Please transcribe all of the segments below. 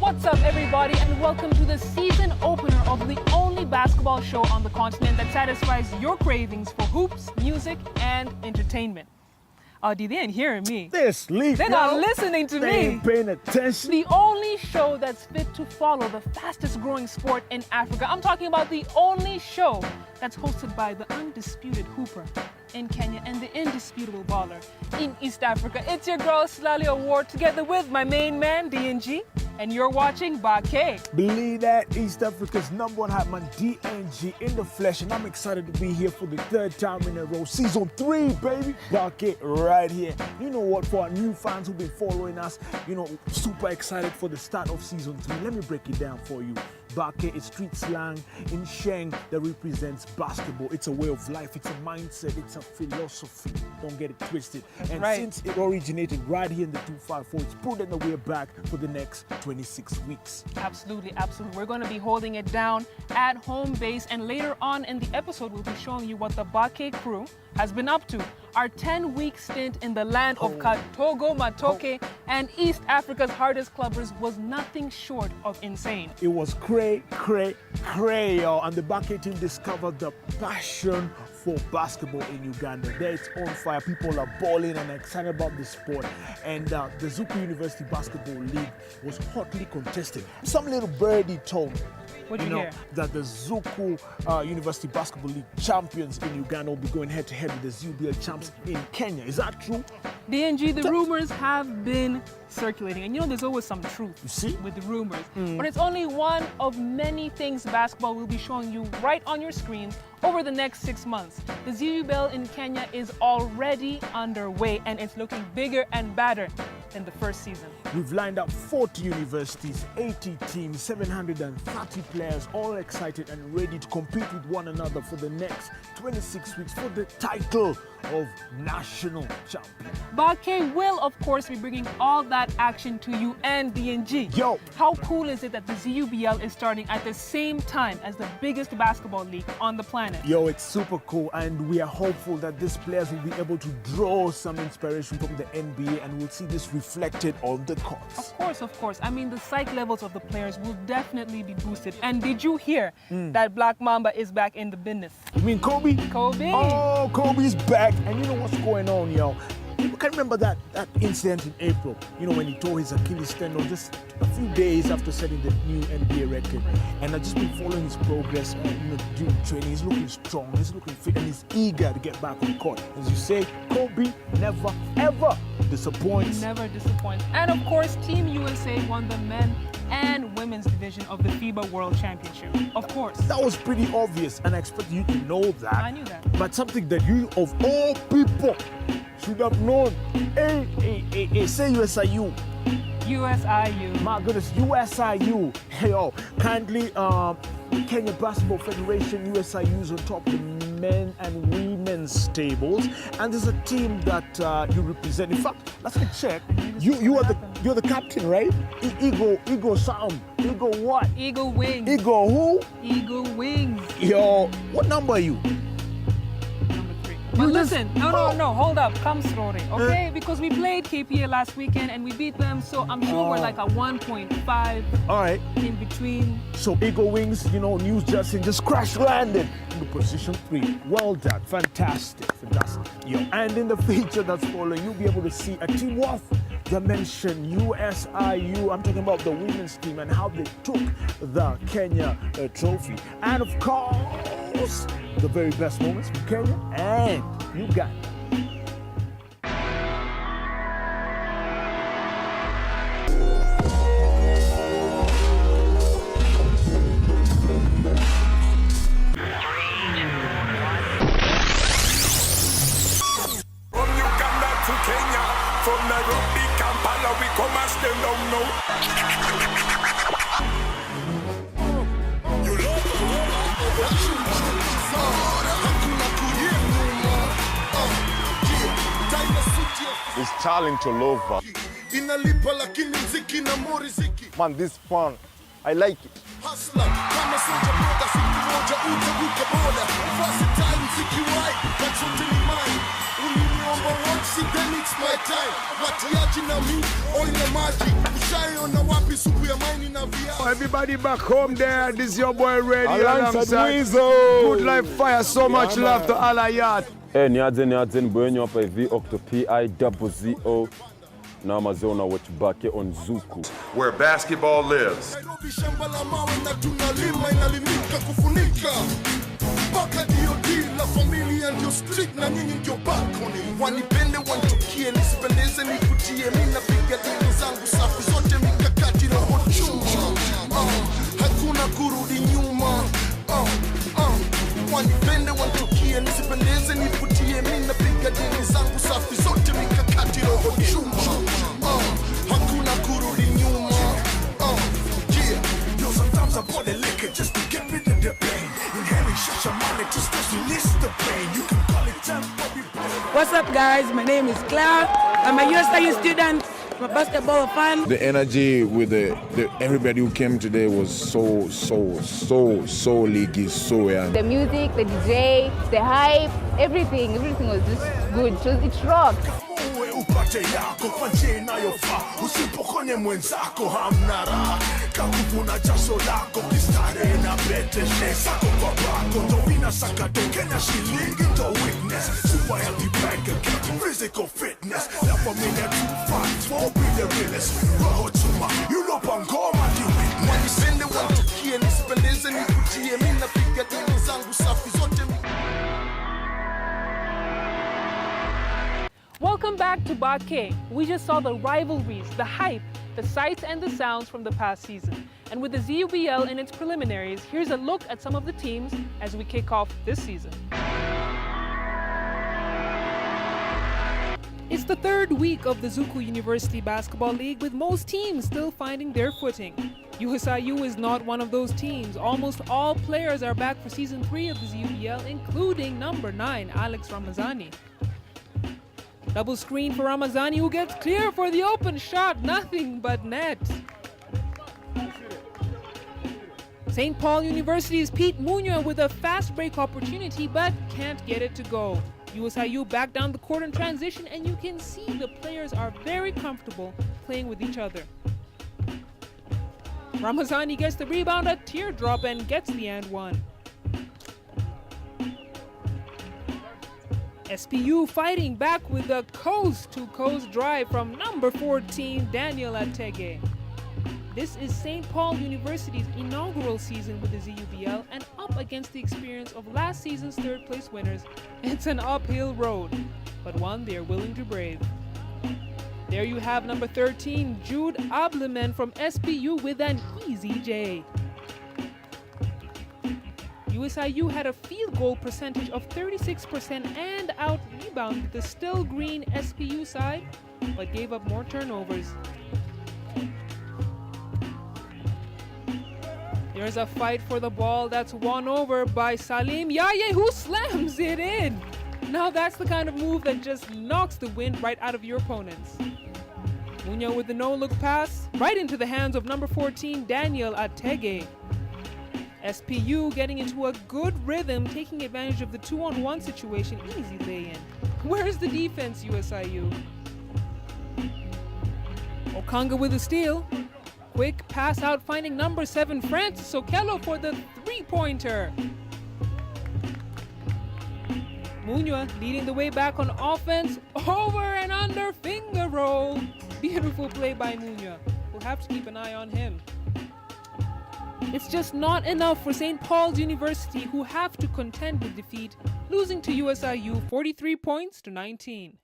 What's up, everybody, and welcome to the season opener of the only basketball show on the continent that satisfies your cravings for hoops, music, and entertainment. They ain't hearing me. They're asleep. They're not listening to They me. ain't paying attention. The only show that's fit to follow the fastest growing sport in Africa. I'm talking about the only show that's hosted by the undisputed hooper in Kenya and the indisputable baller in East Africa. It's your girl Silalei Award together with my main man DNG, and you're watching BAQE. Believe that, East Africa's #1 hype man DNG in the flesh, and I'm excited to be here for the third time in a row. Season 3, baby. BAQE right here. You know what, for our new fans who've been following us, super excited for the start of season 3. Let me break it down for you. BAQE is street slang in Sheng that represents basketball. It's a way of life, it's a mindset, it's a philosophy. Don't get it twisted. And right. Since it originated right here in the 254, it's proven that we're back for the next 26 weeks. Absolutely, absolutely. We're going to be holding it down at home base, and later on in the episode, we'll be showing you what the BAQE crew has been up to. Our 10-week stint in the land of Katogo, Matoke, and East Africa's hardest clubbers was nothing short of insane. It was cray, y'all. And the BAQE team discovered the passion for basketball in Uganda. There it's on fire. People are balling and excited about the sport. And the Zuku University Basketball League was hotly contested. Some little birdie told me, that the Zuku University Basketball League champions in Uganda will be going head-to-head with the ZUBL champs in Kenya. Is that true? DNG, the rumors have been circulating. And there's always some truth with the rumors. But it's only one of many things basketball will be showing you right on your screen over the next 6 months. The ZUBL in Kenya is already underway, and it's looking bigger and badder than the first season. We've lined up 40 universities, 80 teams, 730 players, all excited and ready to compete with one another for the next 26 weeks for the title of national champion. BAQE will, of course, be bringing all that action to you and DNG. Yo! How cool is it that the ZUBL is starting at the same time as the biggest basketball league on the planet? Yo, it's super cool, and we are hopeful that these players will be able to draw some inspiration from the NBA, and we'll see this reflected on the courts. Of course. I mean, the psych levels of the players will definitely be boosted. And did you hear that Black Mamba is back in the business? You mean Kobe? Kobe! Oh, Kobe's back, and you know what's going on, yo? You can remember that incident in April, when he tore his Achilles tendon just a few days after setting the new NBA record. And I've just been following his progress, during training. He's looking strong, he's looking fit, and he's eager to get back on the court. As you say, Kobe never, ever disappoints. Never disappoints. And of course, Team USA won the men and women's division of the FIBA World Championship. Of course. That was pretty obvious, and I expect you to know that. I knew that. But something that you, of all people, should have known. Say USIU. USIU. My goodness, USIU. Hey, kindly, the Kenya Basketball Federation, USIU is on top of the men and women's tables, and there's a team that you represent. In fact, let me check. You're the captain, right? Eagle Sound. Eagle what? Eagle Wings. Eagle who? Eagle Wings. Yo, what number are you? But listen, no, hold up, come slowly, okay? Because we played KPA last weekend and we beat them, so I'm sure we're like a 1.5 in between. So Eagle Wings, news just crash landed in position 3. Well done, fantastic. Yo, and in the feature that's following, you'll be able to see a team worth the mention, USIU. I'm talking about the women's team and how they took the Kenya trophy. And of course, the very best moments from Kenya and Uganda. From Uganda to Kenya, from Nairobi, Kampala, we come as them don't know. It's challenge to love. Man, this fun. I like it. Hustler, See then it's my time. Watiaji na mi, oile maji. Ushayo na wapi supu ya maini na via. Everybody back home there, this is your boy Ready Alongside Weasel. Good Life Fire, so much love to Alayat. Niadzen bwenyo hapa hivi OctoPIZZO na Amazona watch BAQE on Zuku, where basketball lives. Nairobi shamba la mawe na tunalima inalimika kufunika. Baka DOD la familia ndio street na nyinyi ndio balcony. Wanipende wanchukie nisipendeze nifutie. Mimi napiga dili zangu safi zote mikakati roho chuma. Hakuna kurudi nyuma. Wanipende wanchukie nisipendeze nifutie. Mimi napiga dili zangu safi zote mikakati roho chuma. Hakuna kurudi nyuma. Yeah. Yo, sometimes I pour the liquor just to get rid of the pain. Inhaling shashamane to stress release the pain. You can call it temporary pain. What's up, guys? My name is Claire. I'm a USIU student. I'm a basketball fan. The energy with the everybody who came today was so leaky, so young. The music, the DJ, the hype, everything was just good. It rocked. Uwe upate yako kwa njia inayofaa. Usipokonye mwenzako hamna raha. Kakuvuna jasho lako kistarehe na beteshe sako kwa bako. Tovina sakato Kenya shilingi to witness. Super healthy bank account, physical fitness. La familia 254 be the realest. Roho chuma, you know pangoma di witness. Wanipende wanchukie nisipendeze nifutie. Mimi napiga dili zangu safi zote Welcome back to BAQE. We just saw the rivalries, the hype, the sights and the sounds from the past season. And with the ZUBL in its preliminaries, here's a look at some of the teams as we kick off this season. It's the third week of the Zuku University Basketball League, with most teams still finding their footing. USIU is not one of those teams. Almost all players are back for Season 3 of the ZUBL, including number 9, Alex Ramazani. Double screen for Ramazani, who gets clear for the open shot, nothing but net. St. Paul University's Pete Munoz with a fast break opportunity, but can't get it to go. USIU back down the court in transition, and you can see the players are very comfortable playing with each other. Ramazani gets the rebound, a teardrop, and gets the and one. SPU fighting back with a coast-to-coast drive from number 14, Daniel Atege. This is St. Paul University's inaugural season with the ZUBL, and up against the experience of last season's third-place winners, it's an uphill road, but one they're willing to brave. There you have number 13, Jude Ableman from SPU with an easy J. USIU had a field goal percentage of 36% and out-rebounded the still green SPU side, but gave up more turnovers. There's a fight for the ball that's won over by Salim Yaye, who slams it in. Now that's the kind of move that just knocks the wind right out of your opponents. Munoz with the no-look pass right into the hands of number 14, Daniel Atege. SPU getting into a good rhythm, taking advantage of the 2-on-1 situation, easy lay-in. Where's the defense, USIU? Okanga with the steal. Quick pass out, finding number 7, Francis Okello for the three-pointer. Munoz leading the way back on offense, over and under, finger roll. Beautiful play by Munoz. We'll have to keep an eye on him. It's just not enough for St. Paul's University, who have to contend with defeat, losing to USIU 43 points to 19.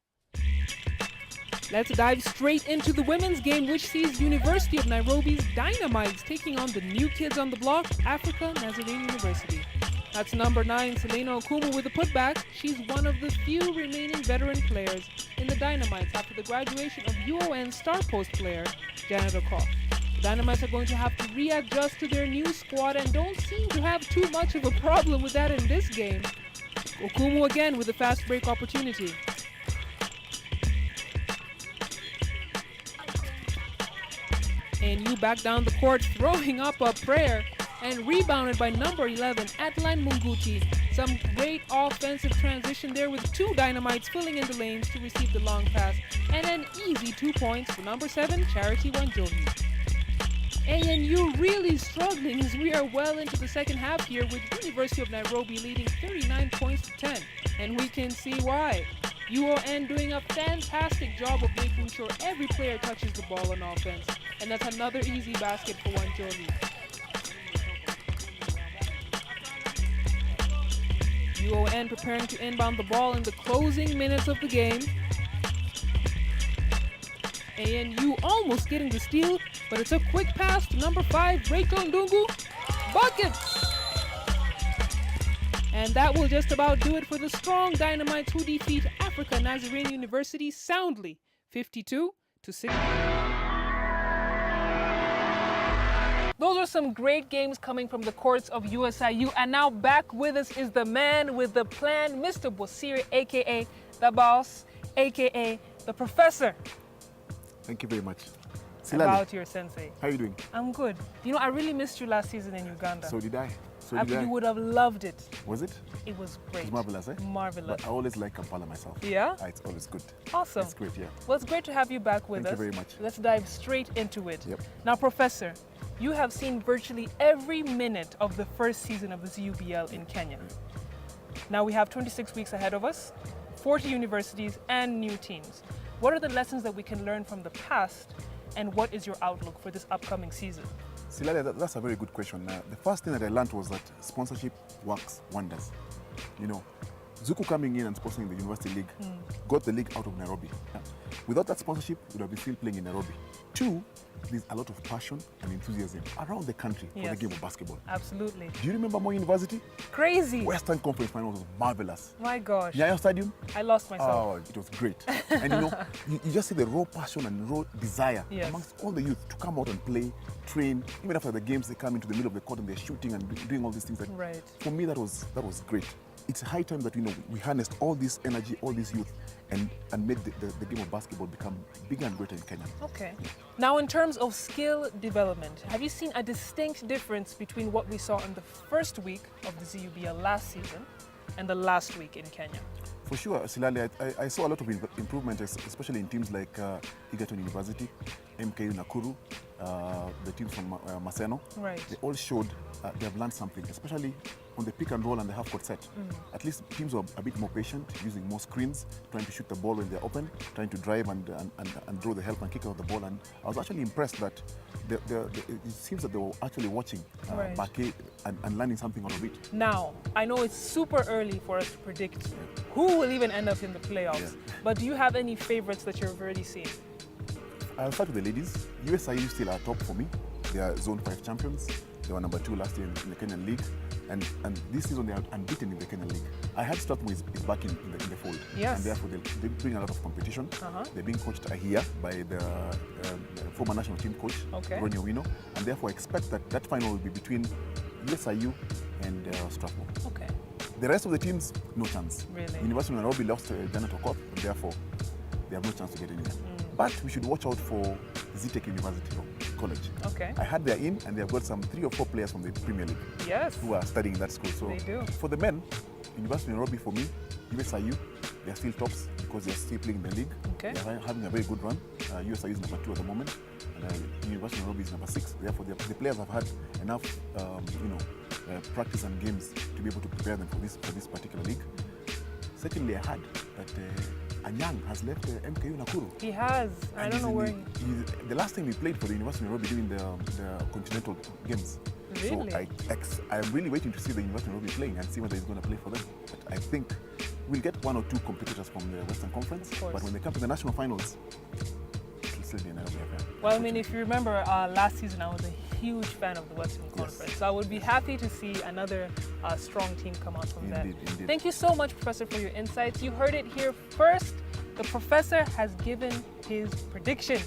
Let's dive straight into the women's game, which sees University of Nairobi's Dynamites taking on the new kids on the block, Africa Nazarene University. That's number 9, Selena Okumu with a putback. She's one of the few remaining veteran players in the Dynamites after the graduation of UON star post player, Janet Okoth. Dynamites are going to have to readjust to their new squad and don't seem to have too much of a problem with that in this game. Okumu again with a fast break opportunity. And you back down the court, throwing up a prayer, and rebounded by number 11, Adeline Munguti, Some great offensive transition there with two dynamites filling in the lanes to receive the long pass, and an easy 2 points for number 7, Charity Wanjohi. ANU really struggling as we are well into the second half here with University of Nairobi leading 39 points to 10, and we can see why. UON doing a fantastic job of making sure every player touches the ball on offense, and that's another easy basket for Wanjohi. UON preparing to inbound the ball in the closing minutes of the game. ANU almost getting the steal, but it's a quick pass to number 5, Rachel Ndungu. Buckets! And that will just about do it for the strong Dynamites who defeat Africa Nazarene University soundly, 52-6. Those are some great games coming from the courts of USIU, and now back with us is the man with the plan, Mr. Bosiri, aka the boss, aka the professor. Thank you very much. Silalei. About your sensei. How are you doing? I'm good. You know, I really missed you last season in Uganda. So did I. You would have loved it. Was it? It was great. It was marvelous, eh? Marvelous. But I always like Kampala myself. Yeah? It's always good. Awesome. It's great, yeah. Well, it's great to have you back with us. Thank you very much. Let's dive straight into it. Yep. Now, Professor, you have seen virtually every minute of the first season of the ZUBL in Kenya. Now we have 26 weeks ahead of us, 40 universities and new teams. What are the lessons that we can learn from the past, and what is your outlook for this upcoming season? Silalei, that's a very good question. The first thing that I learned was that sponsorship works wonders. You know, Zuku coming in and sponsoring the University League got the league out of Nairobi. Without that sponsorship, we would have been still playing in Nairobi. 2, there's a lot of passion and enthusiasm around the country for the game of basketball. Absolutely. Do you remember Moi University? Crazy. Western Conference Finals was marvelous. My gosh. Nyayo Stadium? I lost myself. Oh, it was great. And you know, you just see the raw passion and raw desire amongst all the youth to come out and play, train. Even after the games, they come into the middle of the court and they're shooting and doing all these things. For me, that was great. It's high time that we harnessed all this energy, all this youth, and made the game of basketball become bigger and greater in Kenya. Okay. Now, in terms of skill development, have you seen a distinct difference between what we saw in the first week of the ZUBL last season and the last week in Kenya? For sure, Silalei, I saw a lot of improvement, especially in teams like Egerton University, MKU Nakuru, the teams from Maseno. Right. They all showed they have learned something, especially on the pick and roll and the half-court set. At least teams were a bit more patient, using more screens, trying to shoot the ball when they're open, trying to drive and draw the help and kick out the ball. And I was actually impressed that it seems that they were actually watching BAQE and learning something out of it. Now, I know it's super early for us to predict who will even end up in the playoffs, but do you have any favorites that you've already seen? I'll start with the ladies. USIU still are top for me. They are Zone 5 champions. They were number 2 last year in the Kenyan League. And this season they are unbeaten in the Kenyan League. I heard Strathmore is back in the fold. Yes. And therefore they bring a lot of competition. They're being coached here by the former national team coach, Ronnie Owino. And therefore I expect that final will be between USIU and Strathmore. Okay. The rest of the teams, no chance. Really? University of Nairobi lost Janet Okop, and therefore they have no chance to get anywhere. But we should watch out for Zitech University College. Okay. I heard they're in, and they've got some 3 or 4 players from the Premier League. Yes. Who are studying that school. So they do. For the men, University of Nairobi for me, USIU, they're still tops because they're still playing in the league. Okay. They're having a very good run. USIU is number 2 at the moment, and University of Nairobi is number 6. Therefore, the players have had enough, practice and games to be able to prepare them for this particular league. Secondly, I heard that Anyang has left MKU Nakuru. He has. I don't know where the last time he played for the University of Nairobi during the Continental Games. Really? So I'm really waiting to see the University of Nairobi playing and see whether he's going to play for them. But I think we'll get 1 or 2 competitors from the Western Conference. But when they come to the national finals, it will still be a Nairobi affair. Well, I mean, if you remember last season, I was a huge fan of the Western Conference. So I would be happy to see another strong team come out from there. Indeed. Thank you so much, Professor, for your insights. You heard it here first. The professor has given his prediction.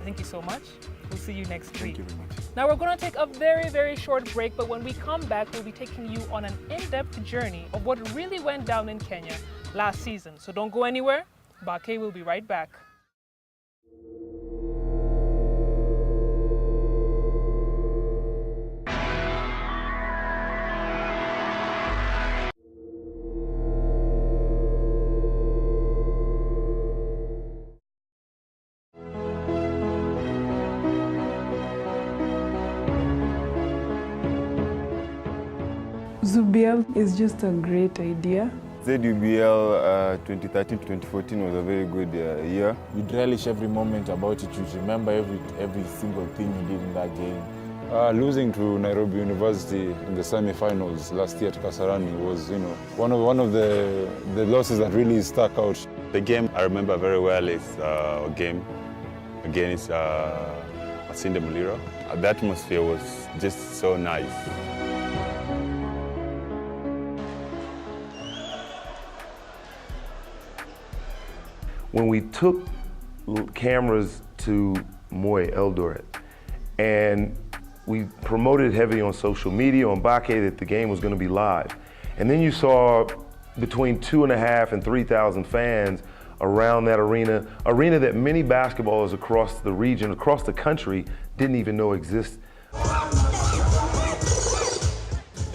Thank you so much. We'll see you next week. Thank you very much. Now we're going to take a very, very short break, but when we come back, we'll be taking you on an in-depth journey of what really went down in Kenya last season. So don't go anywhere. BAQE will be right back. Zubiel is just a great idea. ZUBL 2013 to 2014 was a very good year. You'd relish every moment about it. You remember every single thing you did in that game. Losing to Nairobi University in the semi-finals last year at Kasarani was, one of the losses that really stuck out. The game I remember very well is a game against Masinde Muliro. The atmosphere was just so nice. When we took cameras to Moy Eldoret and we promoted heavy on social media, on BAQE, that the game was going to be live. And then you saw between 2,500 and 3,000 fans around that arena that many basketballers across the region, across the country, didn't even know existed.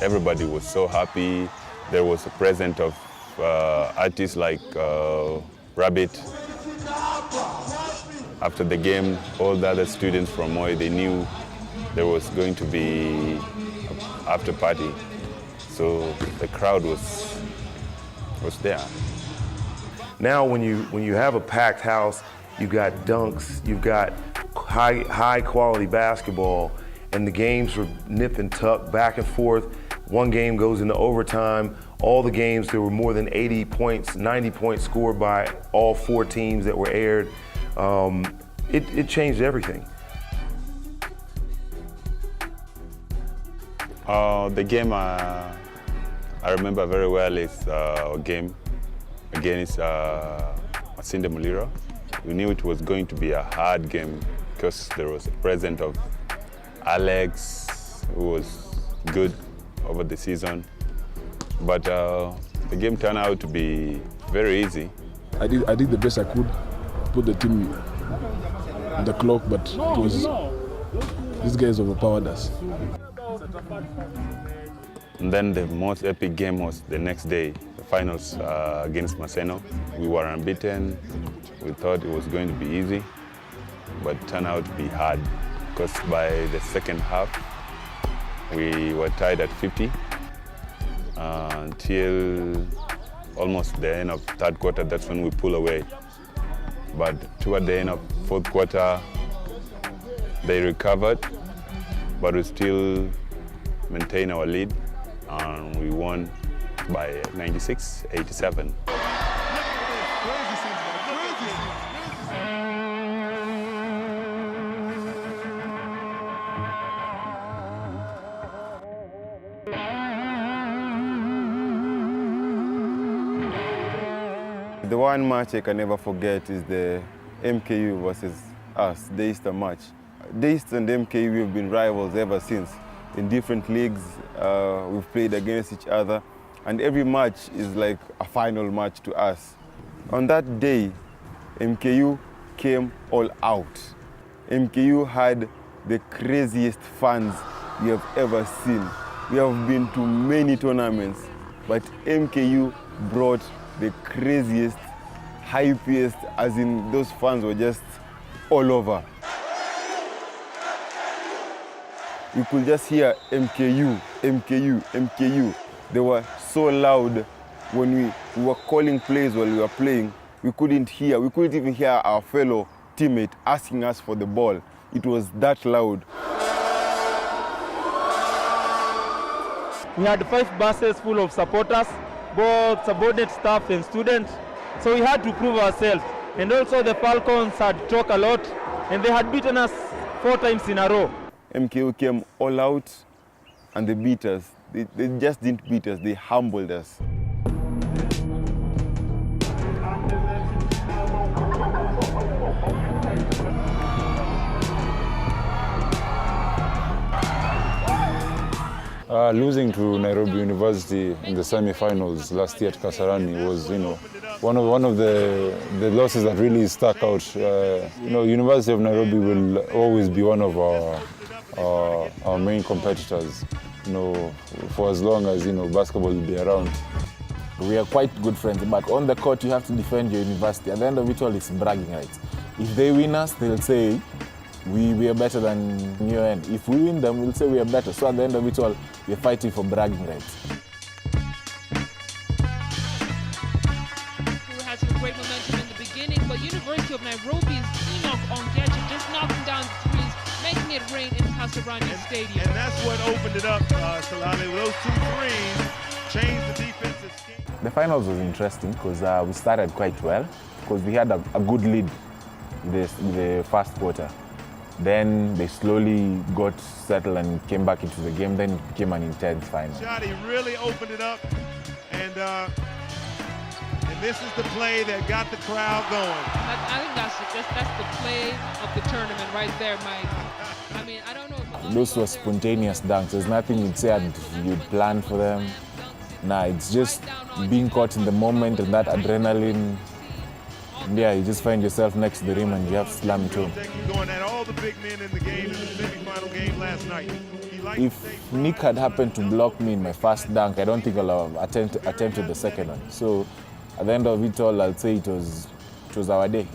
Everybody was so happy. There was a presence of artists like Rabbit. After the game, all the other students from Moy, they knew there was going to be an after party. So the crowd was there. Now when you have a packed house, you've got dunks, you've got high quality basketball, and the games were nip and tuck, back and forth. One game goes into overtime. All the games, there were more than 80 points, 90 points scored by all 4 teams that were aired. It changed everything. The game I remember very well is a game against Masinde Muliro. We knew it was going to be a hard game because there was a presence of Alex, who was good over the season. But the game turned out to be very easy. I did the best I could, put the team on the clock, but it was these guys overpowered us. And then the most epic game was the next day, the finals against Maseno. We were unbeaten. We thought it was going to be easy, but it turned out to be hard because by the second half, we were tied at 50 until almost the end of third quarter. That's when we pull away. But toward the end of fourth quarter, they recovered, but we still maintain our lead, and we won by 96-87. The one match I can never forget is the MKU versus us, the Easter match. The Easter and MKU have been rivals ever since. In different leagues, we've played against each other, and every match is like a final match to us. On that day, MKU came all out. MKU had the craziest fans we have ever seen. We have been to many tournaments, but MKU brought the craziest, hypiest, as in those fans were just all over. You could just hear MKU, MKU, MKU. They were so loud when we were calling plays while we were playing. We couldn't even hear our fellow teammate asking us for the ball. It was that loud. We had 5 buses full of supporters, both subordinate staff and students. So we had to prove ourselves. And also the Falcons had talked a lot, and they had beaten us 4 times in a row. MKU came all out and they beat us. They just didn't beat us, they humbled us. Losing to Nairobi University in the semi-finals last year at Kasarani was, one of the losses that really stuck out. University of Nairobi will always be one of our main competitors, for as long as, basketball will be around. We are quite good friends, but on the court you have to defend your university. At the end of it all, it's bragging rights. If they win us, they'll say, we are better than your end. If we win them, we'll say we are better. So at the end of it all, we're fighting for bragging rights. Ongechi just knocking down threes, making it rain in Kasarani Stadium. And that's what opened it up, Silalei. Those 2 threes changed the defensive scheme. The finals was interesting because we started quite well because we had a good lead the first quarter. Then they slowly got settled and came back into the game. Then it became an intense final. He really opened it up, and this is the play that got the crowd going. I think that's the play of the tournament right there, Mike. I mean, I don't know if those were spontaneous dunks. There's nothing you'd say you'd plan for them. Nah, it's just being caught in the moment and that adrenaline. Yeah, you just find yourself next to the rim and you have to slam it home. Going at all the big men in the game in the semifinal game last night. If Nick had happened to block me in my first dunk, I don't think I'll have attempted the second one. So at the end of it all, I'll say it was our day.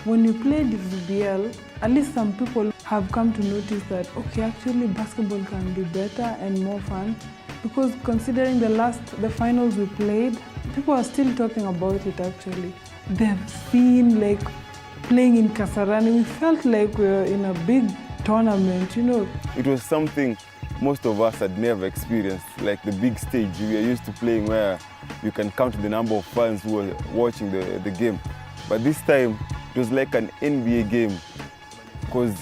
When you play the VBL, at least some people have come to notice that, okay, actually basketball can be better and more fun. Because considering the finals we played, people are still talking about it actually. They've seen like playing in Kasarani, we felt like we were in a big tournament, you know. It was something most of us had never experienced, like the big stage. We are used to playing where you can count the number of fans who were watching the game. But this time, it was like an NBA game because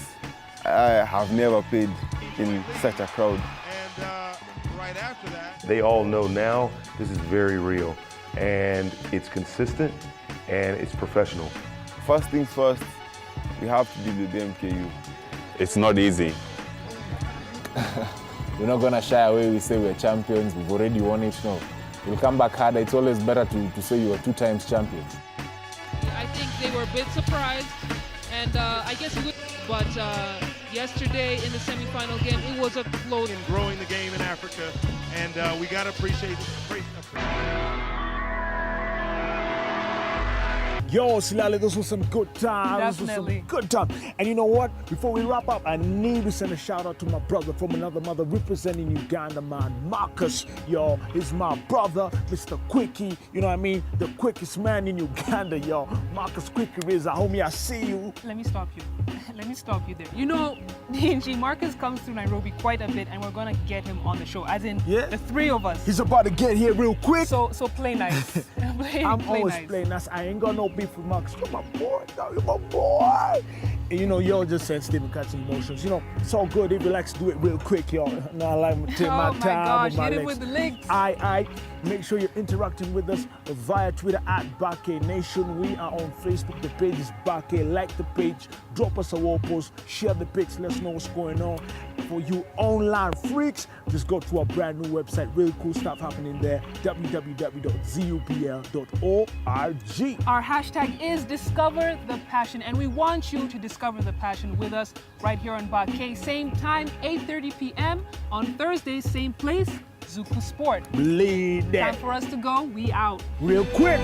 I have never played in such a crowd. And right after that, They all know now this is very real, and it's consistent, and it's professional. First things first, we have to deal with the MKU. It's not easy. We're not going to shy away. We say we're champions. We've already won it. No, we'll come back harder. It's always better to say you are 2 times champions. I think they were a bit surprised, and I guess we would. But yesterday in the semifinal game, it was a close. in growing the game in Africa, and we got to appreciate. Yo, Silalei, this was some good times. This was some good time. And you know what? Before we wrap up, I need to send a shout out to my brother from another mother representing Uganda, man. Marcus, yo, he's my brother, Mr. Quickie. You know what I mean? The quickest man in Uganda, yo. Marcus Quickie Rizza, homie, I see you. Let me stop you. Let me stop you there. You know, DNG, Marcus comes to Nairobi quite a bit, and we're gonna get him on the show, as in the 3 of us. He's about to get here real quick. So play nice. I'm always playing nice. I ain't got no beef with Marcus. You're my boy, dog. You're my boy. And you know, you're just sensitive and catching emotions. You know, it's all good if you like to do it real quick, y'all. No, I like to take my time. Gosh, with my hit legs. it with the links. I make sure you're interacting with us via Twitter at BAQE Nation. We are on Facebook. The page is BAQE. Like the page, drop us a wall post, share the pics, let us know what's going on. For you online freaks, just go to our brand new website. Really cool stuff happening there. www.zubl.org. Our hashtag is Discover the Passion, and we want you to discover the passion with us right here on BAQE. Same time, 8:30 p.m. on Thursday, same place, Zuku Sport. Believe that. Time for us to go. We out. Real quick.